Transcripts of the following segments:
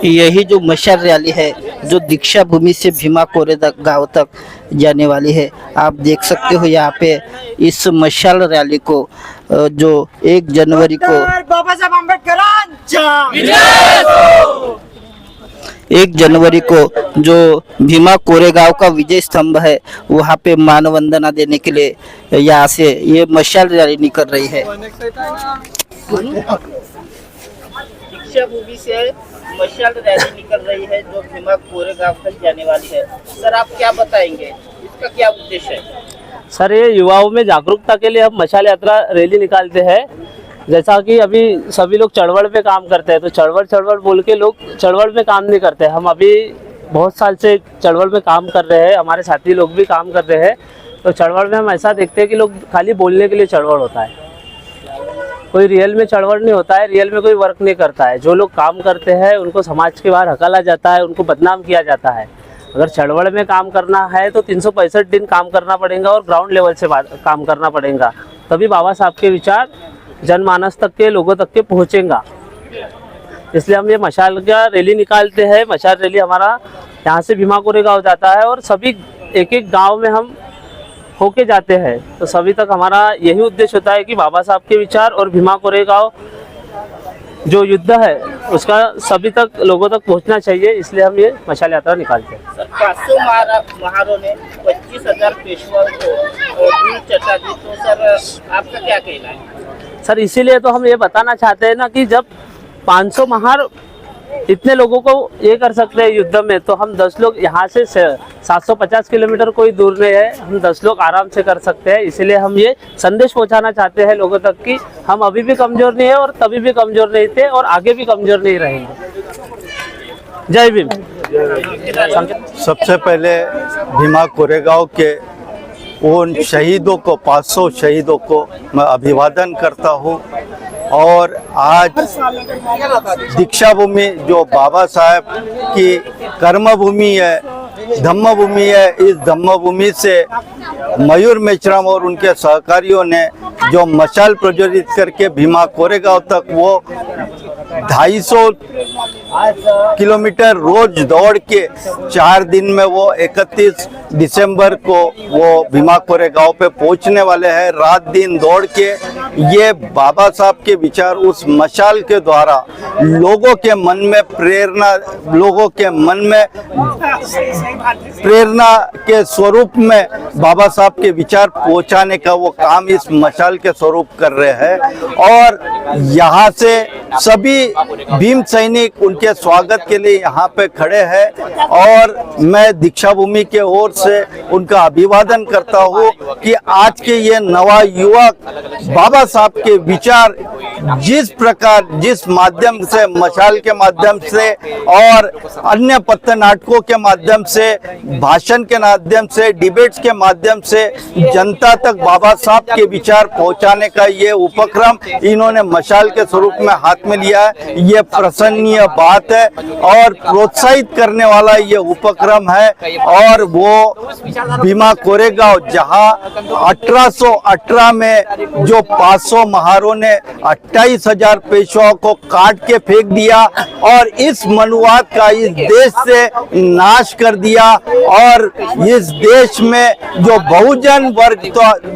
यही जो मशाल रैली है जो दीक्षा भूमि से भीमा कोरेगांव तक जाने वाली है, आप देख सकते हो यहाँ पे इस मशाल रैली को जो 1 जनवरी को बाबा साहेब आंबेडकरांचा 1 जनवरी को जो भीमा कोरेगांव का विजय स्तंभ है वहाँ पे मानवंदना देने के लिए यहाँ से ये मशाल रैली निकल रही है। दीक्षा भूमि से मशाल रैली निकल रही है जो भीमा कोरेगांव तक जाने वाली है। सर आप क्या बताएंगे, इसका क्या उद्देश्य है? सर ये युवाओं में जागरूकता के लिए हम मशाल यात्रा रैली निकालते हैं। जैसा कि अभी सभी लोग चढ़वड़ पे काम करते हैं, तो चढ़वड़ बोल के लोग चढ़वड़ में काम नहीं करते। हम अभी बहुत साल से चढ़वड़ में काम कर रहे हैं, हमारे साथी लोग भी काम कर रहे हैं। तो चढ़वड़ में हम ऐसा देखते हैं कि लोग खाली बोलने के लिए चढ़वड़ होता है, कोई रियल में चढ़वड़ नहीं होता है, रियल में कोई वर्क नहीं करता है। जो लोग काम करते हैं उनको समाज के बाहर हकाला जाता है, उनको बदनाम किया जाता है। अगर चढ़वड़ में काम करना है तो 365 दिन काम करना पड़ेगा और ग्राउंड लेवल से काम करना पड़ेगा, तभी बाबा साहब के विचार जनमानस तक के लोगों तक के पहुँचेगा। इसलिए हम ये मशाल का रैली निकालते हैं। मशाल रैली हमारा यहाँ से भीमा कोरेगांव जाता है और सभी एक गांव में हम होके जाते हैं। तो सभी तक हमारा यही उद्देश्य होता है कि बाबा साहब के विचार और भीमा कोरेगांव जो युद्ध है उसका सभी तक लोगों तक पहुंचना चाहिए, इसलिए हम ये मशाल यात्रा निकालते हैं। सर 500 महारों ने 25,000 पेशवाओं को दूर चटा दी, तो सर आपका क्या कहना है? सर इसीलिए तो हम ये बताना चाहते हैं ना कि जब 500 महार इतने लोगों को ये कर सकते हैं युद्ध में, तो हम 10 लोग यहाँ से 750 किलोमीटर कोई दूर नहीं है, हम 10 लोग आराम से कर सकते हैं। इसीलिए हम ये संदेश पहुँचाना चाहते हैं लोगों तक कि हम अभी भी कमज़ोर नहीं है और तभी भी कमज़ोर नहीं थे और आगे भी कमज़ोर नहीं रहेंगे। जय भीम। सबसे पहले भीमा कोरेगांव के उन शहीदों को 500 शहीदों को मैं अभिवादन करता हूँ। और आज दीक्षा भूमि जो बाबा साहब की कर्म भूमि है, धम्म भूमि है, इस धम्म भूमि से मयूर मेश्राम और उनके सहकारियों ने जो मशाल प्रज्वलित करके भीमा कोरेगांव तक वो 250 किलोमीटर रोज दौड़ के 4 दिन में वो 31 दिसंबर को वो भीमा कोरेगांव पे पहुंचने वाले हैं। रात दिन दौड़ के ये बाबा साहब के विचार उस मशाल के द्वारा लोगों के मन में प्रेरणा, लोगों के मन में प्रेरणा के स्वरूप में बाबा साहब के विचार पहुंचाने का वो काम इस मशाल के स्वरूप कर रहे हैं। और यहाँ से सभी भीम सैनिक उनके स्वागत के लिए यहाँ पे खड़े हैं और मैं दीक्षा भूमि के ओर से उनका अभिवादन करता हूँ कि आज के ये नवा युवक बाबा साहब के विचार जिस प्रकार, जिस माध्यम से, मशाल के माध्यम से और अन्य पत्र नाटकों के माध्यम से, भाषण के माध्यम से, डिबेट्स के माध्यम से जनता तक बाबा साहब के विचार पहुंचाने का ये उपक्रम इन्होंने मशाल के स्वरूप में हाथ में लिया है, ये प्रशंसनीय बात है और प्रोत्साहित करने वाला ये उपक्रम है। और वो भीमा कोरेगांव जहां 1818 में जो 500 महारों ने 28,000 पेशवाओं को काट के फेंक दिया और इस मनुवाद का इस देश से नाश कर दिया और इस देश में जो बहुजन वर्ग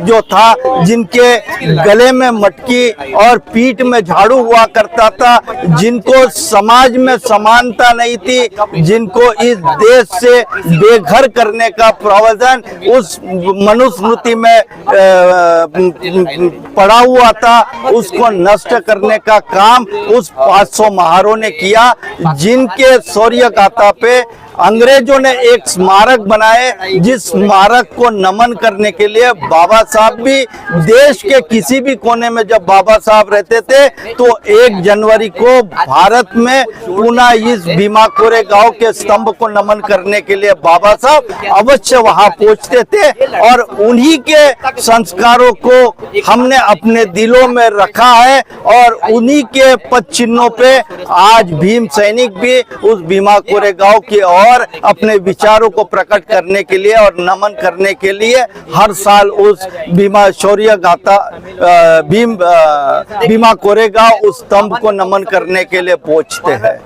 जो था, जिनके गले में मटकी और पीठ में झाड़ू हुआ करता था, जिनको समाज में समानता नहीं थी, जिनको इस देश से बेघर करने का प्रावधान उस मनुस्मृति में पड़ा हुआ था, उसको नष्ट करने का काम उस 500 महारों ने किया, जिनके शौर्य गाथा पे अंग्रेजों ने एक स्मारक बनाए, जिस स्मारक को नमन करने के लिए बाबा साहब भी देश के किसी भी कोने में जब बाबा साहब रहते थे तो 1 जनवरी को भारत में पुनः इस भीमा कोरेगांव के स्तंभ को नमन करने के लिए बाबा साहब अवश्य वहां पहुंचते थे और उन्हीं के संस्कारों को हमने अपने दिलों में रखा है और उन्हीं के पद चिन्हों पे आज भीम सैनिक भी उस भीमा कोरेगांव की और अपने विचारों को प्रकट करने के लिए और नमन करने के लिए हर साल उस भीमा शौर्य गाथा भीमा कोरेगांव उस स्तंभ को नमन करने के लिए पहुंचते हैं।